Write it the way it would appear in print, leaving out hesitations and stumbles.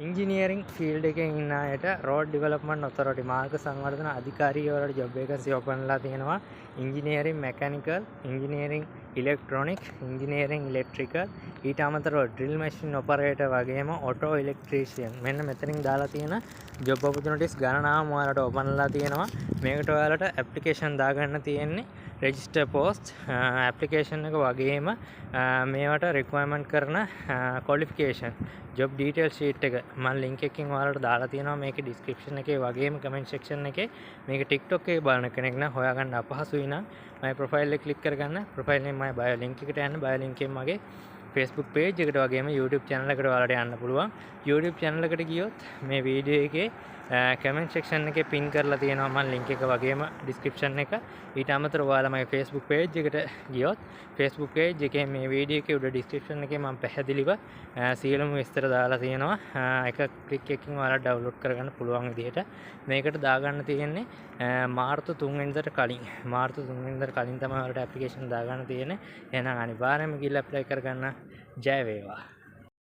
Engineering field එකේ ඉන්න අයට රෝඩ් ඩෙවලොප්මන්ට් ඔතොරිටි මාර්ග සංවර්ධන අධිකාරියවරට ජොබ් වේකන්සි ඕපන් වෙලා තියෙනවා. Engineering mechanical, engineering electronics, engineering electrical, ඊට අමතරව ඩ්‍රිල් මැෂින් ඔපරේටර් වගේම ඔටෝ ඉලෙක්ට්‍රීෂියන් මෙන්න මෙතනින් දාලා තියෙන ජොබ් ඔපචුනිටිස් ගණනාවක් ඔයාලට ඕපන් වෙලා තියෙනවා. මේකට ඔයාලට ඇප්ලිකේෂන් දාගන්න තියෙන්නේ රෙජිස්ටර් පෝස්ට් ඇප්ලිකේෂන් එක වගේම මේවට රික්වයර්මන්ට් කරන ක්වොලිෆිකේෂන් ජොබ් ඩීටේල් ෂීට් එක මම ලින්ක් එකකින් ඔයාලට දාලා තියෙනවා මේකේ ඩිස්ක්‍රිප්ෂන් එකේ වගේම කමෙන්ට් සෙක්ෂන් එකේ. මේක TikTok එකේ බලන කෙනෙක් නම් හොයාගන්න අපහසුයි නම් මගේ ප්‍රොෆයිල් එක ක්ලික් කරගන්න. ප්‍රොෆයිල් එකේ මගේ බයෝ ලින්ක් එකට යන්න. බයෝ ලින්ක් එකෙන් මගේ Facebook page එකට වගේම YouTube channel එකට ඔයාලට යන්න පුළුවන්. YouTube channel එකට ගියොත් මේ වීඩියෝ එකේ comment section එකේ pin කරලා තියෙනවා මම link එක වගේම description එක. ඊට අමතරව ඔයාලා මගේ Facebook page එකට ගියොත් Facebook page එකේ මේ වීඩියෝ එකේ උඩ description එකේ මම පැහැදිලිව සියලුම විස්තර දාලා තියෙනවා. එක click එකකින් ඔයාලා download කරගන්න පුළුවන් විදිහට. මේකට දාගන්න තියෙන්නේ මාර්තු 3 වෙනිදාට කලින්. මාර්තු 3 වෙනිදාට කලින් තමයි ඔයාලට application දාගන්න තියෙන්නේ. එහෙනම් අනිවාර්යයෙන්ම ගිහලා apply කරගන්න. ජය වේවා.